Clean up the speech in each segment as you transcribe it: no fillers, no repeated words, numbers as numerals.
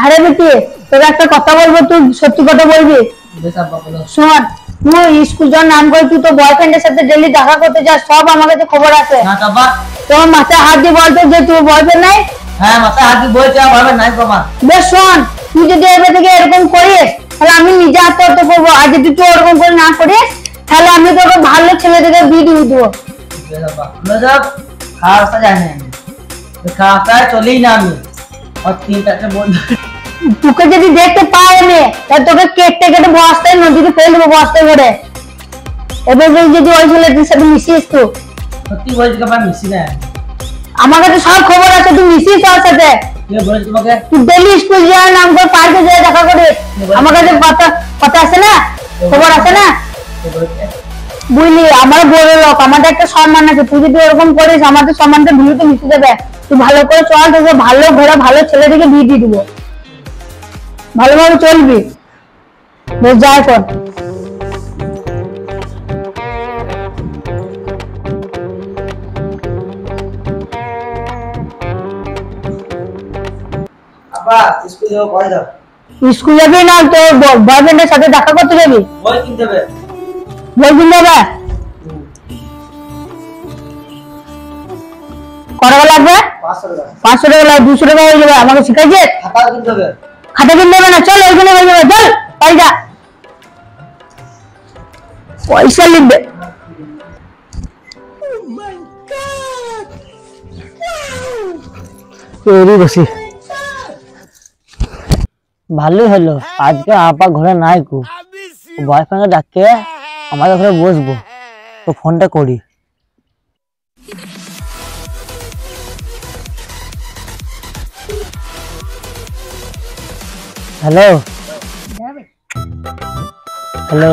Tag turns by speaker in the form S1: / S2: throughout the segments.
S1: আরে বেটি তোকে একটা কথা বলবো, তুই সত্যি কথা বলবি। শোন, তুই স্কুল যাওয়ার নাম করে তুই তো বয়ফ্রেন্ডের সাথে ডেলি দেখা করতে যাস, সব আমার কাছে খবর আছে। তোর মাথায় হাত দিয়ে বলতো যে তুই বয়ফ্রেন্ড নাই।
S2: হ্যাঁ মাথায় হাত দিয়ে বলছে বয়ফ্রেন্ড নাই বাবা।
S1: বেশ শোন, তুই যদি এবার থেকে এরকম করিস তাহলে আমি নিজে আত্মহত্যা করবো, আর যদি তুই ওরকম করে না করিস তাহলে আমি তোকে ভালো ছেলে থেকে বিয়ে দিয়ে দেবো।
S2: খাওয়া রাস্তা যায় না, খাওয়া চলেই না আমি। আর 3-4 বন্ধু
S1: তোকে যদি দেখতে পাই আমি তাহলে তোকে কেটে কেটে বস্তায় নদীতে ফেলে দেবো, বস্তায় করে। এবার যদি ওই ছেলেটির সাথে মিশিস তো।
S2: সত্যি বলছি বাবা, মিশি না।
S1: আমার কাছে সব খবর আছে, তুই মিশিস ওর সাথে।
S2: তোমাকে
S1: তুই ডেলি স্কুল যাওয়ার নাম করে পার্কে যেয়ে দেখা করিস, আমার কাছে কথা আছে না, খবর আছে না। বুঝলি, আমার বড় লোক, আমাদের একটা সম্মান আছে। তুই যদি ওরকম করিস আমাদের সম্মানটা ধুলোতে মিশে যাবে। তুই ভালো করে চল, তোকে ভালো ঘোরা ভালো ছেলে থেকে বিয়ে দিয়ে দিবো, ভালোভাবে চলবি। বেশ যাই কর।
S2: স্কুল যাবো, কয় যাও?
S1: স্কুল যাবি না তোর বয়ফ্রেন্ডের সাথে দেখা করতে যাবি?
S2: বই কিনতে হবে।
S1: বই কিনতে হবে? কত টাকা লাগবে? 500 টাকা লাগবে। 200 টাকা হয়ে যাবে, আমাকে শিখাইছে।
S2: খাতা কিনতে হবে।
S1: খাতা কিনতে হবে না, চল ওইখানে হয়ে যাবে, চল তাই যা। পয়সা লিখবে।
S2: বসি ভালোই হলো, আজকে আপা ঘরে নাই কো, বয়ফ্রেন্ডকে ডাকে আমাদের ঘরে বসবো, তো ফোনটা করি। হ্যালো হ্যালো,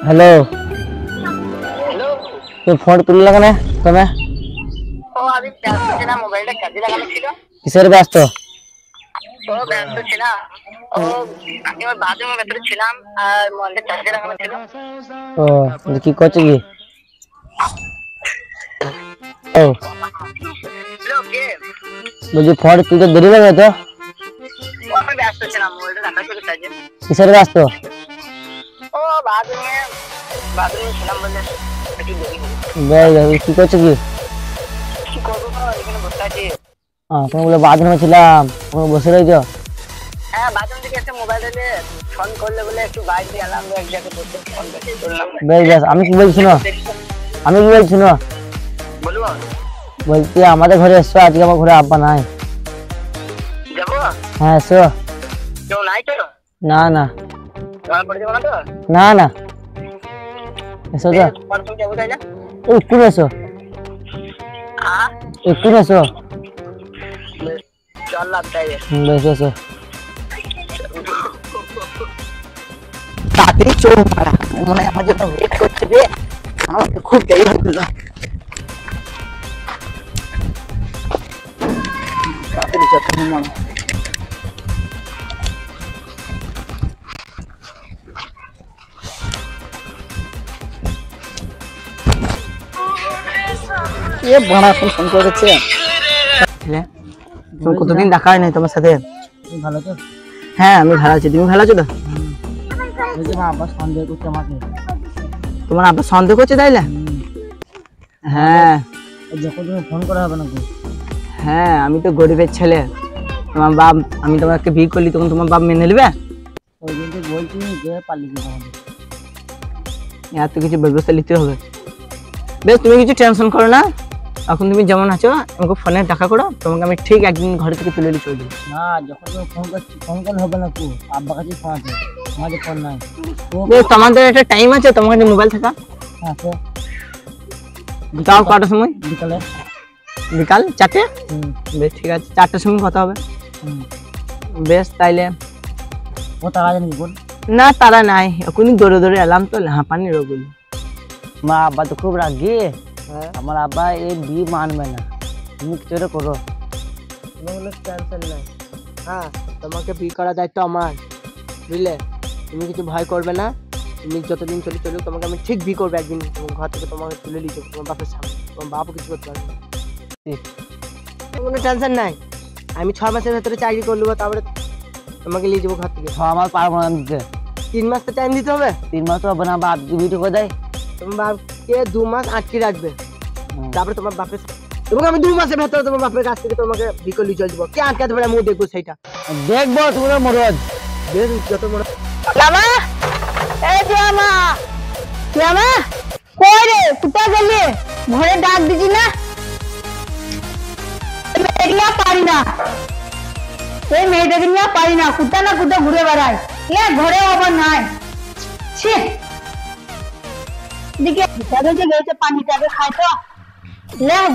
S2: হ্যালো তো ফোন তুললে কেন তুমি?
S3: ও আমি ব্যস্ত ছিলাম, মোবাইলটা কাজে লাগানো ছিল।
S2: কিসের ব্যস্ত?
S3: ও ব্যস্ত ছিলাম, ও আমি ওর বাথরুমের ভেতরে ছিলাম আর মোবাইলটা চার্জে লাগানো ছিল।
S2: ও কি করছো কি? ও
S3: কে?
S2: বলছি ফোন তুলতে দেরি হবে তো?
S3: আমি ব্যস্ত ছিলাম, মোবাইলটা রাখা ছিল চার্জে।
S2: কিসের ব্যস্ত?
S3: ও বাথরুমে ছিলাম বলে একটু দেরি হলো।
S2: কি করছো কি?
S3: কি করবো না, এখানে বসে আছি।
S2: তুমি বলে বাথরুমে ছিলাম, তুমি বসে রয়েছো?
S3: হ্যাঁ বাথরুম থেকে এসে মোবাইল দিলে ফোন করলে বলে একটু বাইরে দিয়ে এলাম, এক জায়গায় বসে ফোন করলাম।
S2: বেশ আমি কি বলছি না,
S3: বলবো
S2: বলছি আমাদের ঘরে এসছো, আজকে আমার ঘরে আব্বা নাই।
S3: যাবো?
S2: হ্যাঁ এসো।
S3: কেউ নাই তো?
S2: না না
S3: তোমার পড়ে যাবো না তো?
S2: না না, এসো তো,
S3: বাথরুম যাবো তাই না?
S2: একটু এসো,
S3: হ্যাঁ
S2: একটু এসো।
S3: চল লাগতাই
S2: বেশ এসো।
S3: তাড়াতাড়ি চোখ মারা, মনে হয় আমার জন্য ওয়েট করছে রে, আমার খুব দেরি হয়ে গেল। তাড়াতাড়ি চোখ মারা। এ বড়া ফোন করেছে।
S2: কতদিন দেখা হয় নাই তোমার সাথে। ভালো তো?
S3: হ্যাঁ আমি ভালো আছি, তুমি ভালো আছো তো?
S2: আব্বা সন্দেহ করছে আমাকে।
S3: তোমার আব্বা সন্দেহ করছে তাইলে? হ্যাঁ
S2: যখন তুমি ফোন করা হবে না।
S3: হ্যাঁ আমি তো গরিবের ছেলে, তোমার বাপ, আমি তোমাকে বিয়ে করলি তখন তোমার বাপ মেনে নেবে?
S2: ওই দিন বলছি যে পালিয়ে যাবো,
S3: এত কিছু ব্যবস্থা নিতে হবে। বেশ তুমি কিছু টেনশন করো না, এখন তুমি যেমন আছো আমাকে ফোনে দেখা করো, তোমাকে আমি ঠিক একদিন ঘরে থেকে তুলে নিয়ে চলে যাবো।
S2: না যখন তুমি ফোন করছি ফোন করলে হবে না, তো আব্বা কাছে ফোন আছে, আমাদের ফোন নাই।
S3: বেশ তোমাদের একটা টাইম আছে, তোমার কাছে মোবাইল থাকা?
S2: হ্যাঁ
S3: তাও কটার সময়?
S2: বিকালে।
S3: বিকাল 4টে? বেশ ঠিক আছে, 4টার সময় কথা হবে। বেশ তাইলে
S2: ও টাকা জানি বল।
S3: না তারা নাই, এখনই দৌড়ে দৌড়ে এলাম তো হাঁপানি রোগ হলো।
S2: আমার আব্বা তো খুব রাগি, আমার আব্বা এই বিয়ে মানবে না, তুমি কিছু একটা করো।
S3: টেনশন নাই, হ্যাঁ তোমাকে বিয়ে করার দায়িত্ব আমার, বুঝলে? তুমি কিছু ভয় করবে না, তুমি যতদিন চলে চলুক তোমাকে আমি ঠিক বিয়ে করবো একদিন, তোমার ঘর থেকে তোমাকে তুলে নিয়ে যাবো তোমার বাপের সামনে, তোমার বাপও কিছু করতে পারবে না। কোনো টেনশন নাই, আমি 6 মাসের ভেতরে চাকরি করে নেবো, তারপরে তোমাকে নিয়ে যাবো ঘর থেকে।
S2: 6 মাস পারবো না দিতে।
S3: 3 মাস তো টাইম দিতে হবে।
S2: 3 মাস তো হবে না, বাপ বিয়ে করে দেয়।
S3: তোমার বাপকে 2 মাস আটকে রাখবে, তারপরে তোমার বাপের তোমাকে আমি 2 মাসের ভেতরে তোমার বাপের কাছ থেকে তোমাকে বিয়ে করে নিয়ে চলে যাবো। কে আটকাতে পারে? আমি দেখবো সেইটা,
S2: দেখবো তোমরা মরদ।
S3: যত বড়
S1: লামা, এই টিয়ামা, টিয়ামা কই রে, কোথায় গেলি? ঘরে ডাক দিছি না, মেয়েটা পারি না, এই মেয়েটাকে নিয়ে পারি না, কোথায় না কোথায় ঘুরে বেড়ায়, ঘরে আবার নাই। ছি, দিকে গেছে পানিটাকে খাই তো,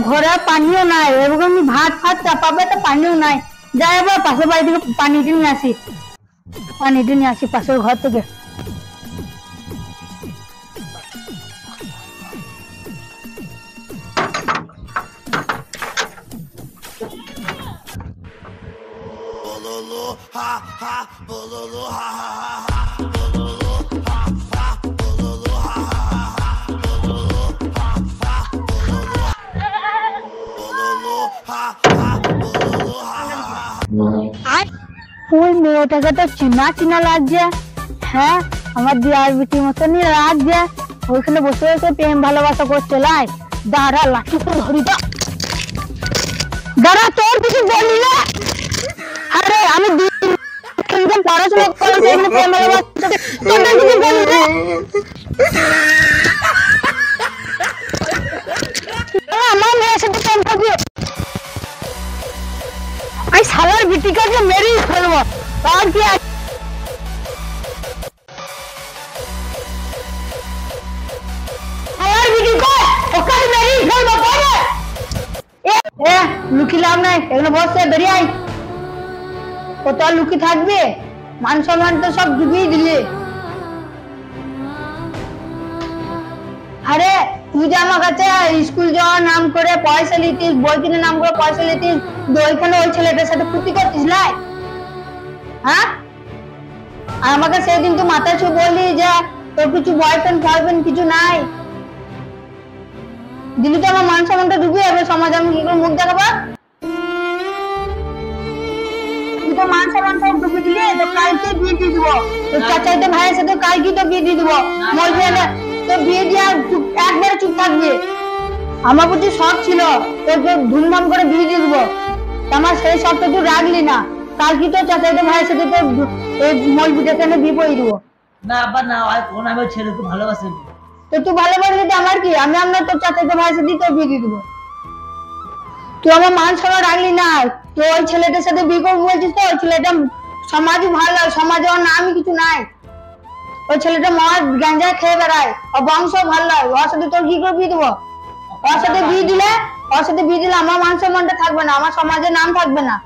S1: ঘরে পানিও নাই, এরকম ভাত ফাত চাপাবে তো পানিও নাই। যাই আবার পাশের বাড়ি থেকে পানিটা নিয়ে আসি, পানিটা নিয়ে আসি পাশের ঘর থেকে। ওই মেয়েটাকে তো চিনা চিনা লাগছে, হ্যাঁ আমার দিয়ার বিটির মতনই লাগছে, ওইখানে বসে বসে প্রেম ভালোবাসা করছে। লাই দাঁড়া, লাঠি করে ধরি তো, দাঁড়া তোর কিছু বলি না। আরে আমি পড়াশোনা করছি, প্রেম ভালোবাসা তোদের কিছু বলি না। আমার মেয়ের সাথে প্রেম করবি, আমি সালার বিটিকাকে মেরেই ফেলবো। আর কি সালার বিটিকে ওকে মেরেই ফেলবো, বলে এ লুকি লাভ নাই, এগুলো বসে বেরিয়ে আই। কত লুকি থাকবে, মান সম্মান তো সব ডুবিয়ে দিলে। আরে তুই যে আমার কাছে স্কুল যাওয়ার নাম করে পয়সা নিতিস, বই কিনে নাম করে পয়সা নিতিস, ওইখানে ওই ছেলেটার সাথে ফুর্তি করতিস লাই, হ্যাঁ? আর আমাকে সেদিন তুই মাথা ছুঁ বললি যে তোর কিছু বয়ফ্রেন্ড ফয়ফ্রেন্ড কিছু নাই, দিলি তো আমার মান সম্মানটা ডুবে যাবে, সমাজ আমি কি করে মুখ দেখাবো? তুই তো মান সম্মান সব ডুবে দিলি, তো কালকে বিয়ে দিয়ে দিবো, তোর চাচাইতে ভাইয়ের সাথে কালকে তো বিয়ে দিয়ে দিবো, বলবি না তো বিয়ে দিয়ে একবারে চুপ থাকবে। আমার প্রতি শখ ছিল তোকে ধুমধাম করে বিয়ে দিয়ে দিবো, আমার সেই শখটা তুই রাখলি না, কালকে তো চাচাইতে ভাইয়ের সাথে তো এই মলবিটাকে বিয়ে পড়িয়ে দিবো।
S2: না আব্বা না, কোন আমি ছেলেকে ভালোবাসি।
S1: তো তুই ভালোবাসবি তো আমার কি, আমি আপনার তোর চাচাইতে ভাইয়ের সাথে তো বিয়ে দিয়ে দিবো। তুই আমার মান সম্মান রাখলি না, তুই ওই ছেলেটার সাথে বিয়ে করবো বলছিস, তো ওই ছেলেটা সমাজই ভালো, সমাজে ওর নামই কিছু নাই, ওই ছেলেটা মদ গাঁজা খেয়ে বেড়ায়, ও বংশ ভালো নয়, ওর সাথে তোর কি করে বিয়ে দেবো? ওর সাথে বিয়ে দিলে আমার মান সম্মানটা থাকবে না, আমার সমাজে নাম থাকবে না।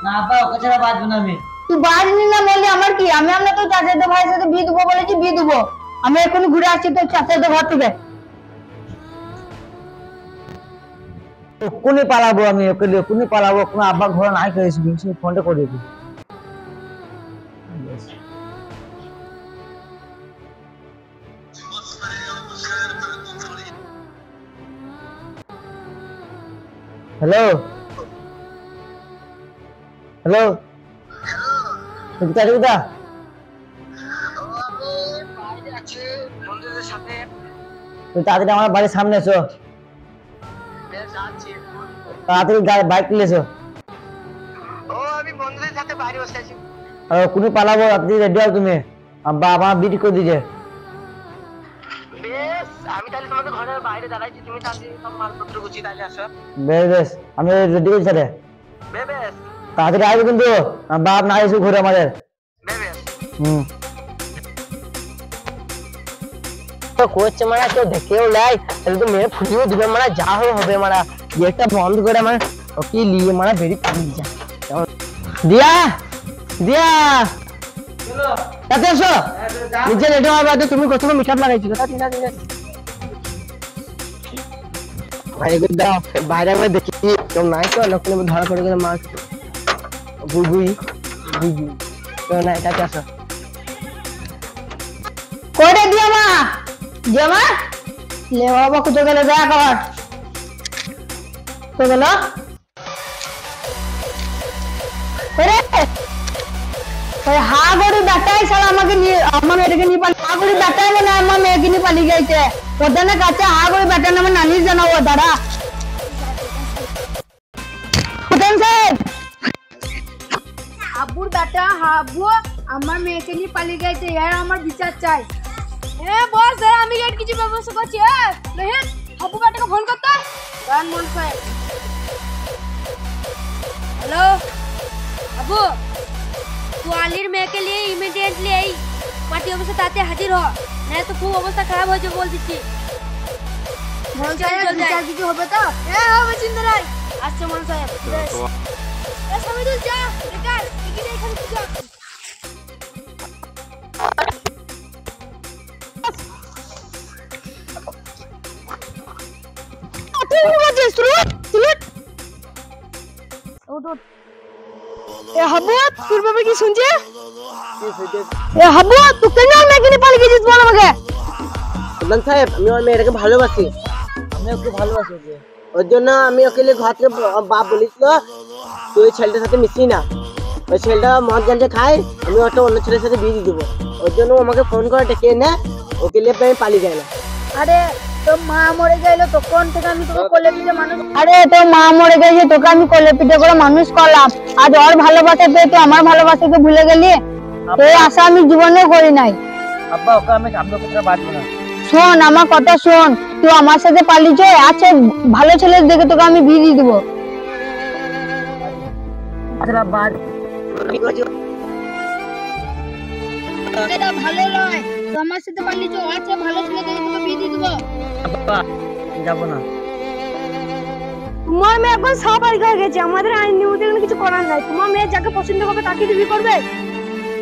S2: না আব্বা, ওকে ছাড়া বাঁচবো না আমি।
S1: তুই বাঁচবি না বললি আমার কি, আমি আপনার তোর চাচাতো ভাইয়ের সাথে বিয়ে দেবো বলেছি, বিয়ে দেবো। আমি এখনই ঘুরে আসছি তোর চাচাতো ঘর থেকে।
S2: ওখানে পালাবো আমি, ওখানে পালাবো, কোনো আব্বা ঘরে নাই করেছি, ফোনটা করে দিবি। হ্যালো হ্যালো, কোথা তাড়াতাড়ি আমার বাড়ির সামনে এসো, তাড়াতাড়ি বাইক নিয়ে এসো। কোনো পালাবো, আপনি রেডি হও তুমি, বাবা বিটি করে দিয়েছে।
S3: আমি তাহলে তোমাকে ঘরের বাইরে দাঁড়াইছি, তুমি তাহলে সব মালপত্র গুছিয়ে তাহলে আসো।
S2: বেশ আমি রেডি করছি স্যার,
S3: বেশ
S2: তাড়াতাড়ি আসবে কিন্তু, বাপ না এসে ঘুরে আমাদের।
S3: তো করছে মানে কেউ দেখেও লাই, তাহলে তো মেয়ে ফুটিও দিবে, মানে যা হবে মানে গেটটা বন্ধ করে মানে ওকে নিয়ে মানে বেরিয়ে পড়ে যা। দিয়া দিয়া তাতে এসো নিজে রেডি হবে তুমি কোথাও মিঠাপ লাগাইছো ঠিক আছে বাইরে একবার দেখি কেউ নাই তো লোকের ধরা পড়ে গেলে মাছ বুই বুই বুই বুই কেউ নাই তাতে আসো
S1: কোটে দিয়া মা জামা ले बाबा कुछ गले दया कर तो गलो अरे अरे हागोड़ी बेटा है साला আমাকে নিয়ে আমার মেয়েকে নিয়ে পালি হাগোड़ी बेटा है না আমার মেয়েকে নিয়ে পালি গেছে ওদানে কাছে হাগোड़ी बेटा নামে নানি জানা ও দাঁড়া কোথায় স্যার
S4: আব্বুর বেটা হাবু আমার মেয়েকে নিয়ে পালিয়ে গেছে এর আমার বিচার চাই বস আমি গেট কিছু ব্যবস্থা করছি রোহিত হাবু বেটাকে ফোন করতে গান মন সাহেব হ্যালো হাবু তুই আলির মেয়েকে নিয়ে ইমিডিয়েটলি এই পার্টি অফিসে তাতে হাজির হ না তো খুব অবস্থা খারাপ হয়ে যাবে বলতেছি মন সাহেব বিচার কিছু হবে তো হবে চিন্তা নাই আচ্ছা মন সাহেব সামিদুল যা বেকার এখানে এখানে কি যা
S3: প্রধান সাহেব আমি আমার মেয়েটাকে ভালোবাসি
S2: আমি ওকে ভালোবাসি ওকে।
S3: ওর জন্য আমি ওকে নিয়ে ঘর থেকে বাপ বলেছিল তুই ওই ছেলেটার সাথে মিশি না ওই ছেলেটা মদ গাঞ্জা খায় আমি ওটা অন্য ছেলের সাথে বিয়ে দিয়ে দেবো ওর জন্য ও আমাকে ফোন করে ডেকে এনে ওকে নিয়ে আমি পালিয়ে যায় না
S4: আরে তো মা মরে গেল তখন থেকে আমি তোকে কোলে পিঠে মানুষ
S1: আরে তো মা মরে গেছে তোকে আমি কোলে পিঠে করে মানুষ করলাম আজ ওর ভালোবাসা পেয়ে তুই আমার ভালোবাসাকে ভুলে গেলি এই আশা আমি জীবনেও করি নাই
S2: আব্বা ওকে আমি ওকে বাঁচবো না।
S1: শোন আমার কথা শোন তুই আমার সাথে পালিয়েছ আছে ভালো ছেলে দেখে তোকে আমি বিয়ে দিয়ে দেবো
S4: এটা ভালো নয় তো আমার সাথে পালিয়েছো আচ্ছা ভালো ছেলে দেখে তোকে বিয়ে দিয়ে দেবো
S2: আব্বা যাবো না।
S4: তোমার মেয়ে এখন সব বাড়ি হয়ে গেছে আমাদের আইন নিয়মতে এখানে কিছু করার নাই তোমার মেয়ে যাকে পছন্দ করবে তাকে বিয়ে করবে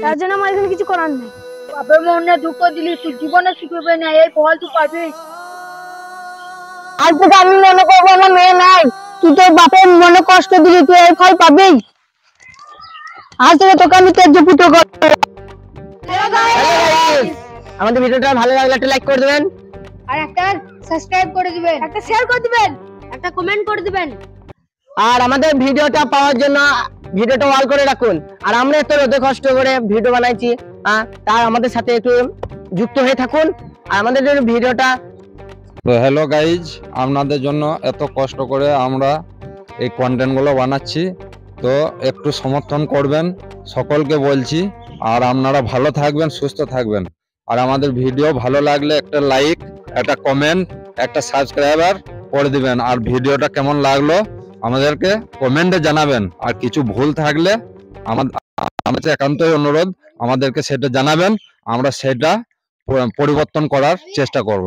S4: তার জন্য আমার এখানে কিছু করার নাই বাপের মনে দুঃখ দিলি তুই জীবনে শিখবে না এই ফল তুই পাবি
S1: আজ থেকে আমি মনে করবো আমার মেয়ে নাই তুই তোর বাপের মনে কষ্ট দিলি তুই এই ফল পাবি আজ থেকে তোকে আমি তেজ পুটো করবো
S3: আমাদের ভিডিওটা ভালো লাগলে একটা লাইক করে দেবেন
S4: আর একটা সাবস্ক্রাইব করে দিবেন একটা শেয়ার করে দিবেন একটা কমেন্ট করে দিবেন
S3: আর আমাদের ভিডিওটা পাওয়ার জন্য ভিডিওটা অল করে রাখুন আর আমরা এত রোদে কষ্ট করে ভিডিও বানাইছি তার আমাদের সাথে একটু যুক্ত হয়ে থাকুন আর আমাদের জন্য ভিডিওটা
S5: তো হ্যালো গাইজ আপনাদের জন্য এত কষ্ট করে আমরা এই কন্টেন্টগুলো বানাচ্ছি তো একটু সমর্থন করবেন সকলকে বলছি আর আপনারা ভালো থাকবেন সুস্থ থাকবেন আর আমাদের ভিডিও ভালো লাগলে একটা লাইক একটা কমেন্ট একটা সাবস্ক্রাইবার করে দিবেন আর ভিডিওটা কেমন লাগলো আমাদেরকে কমেন্টে জানাবেন আর কিছু ভুল থাকলে আমাদের একান্তই অনুরোধ আমাদেরকে সেটা জানাবেন আমরা সেটা পরিবর্তন করার চেষ্টা করব।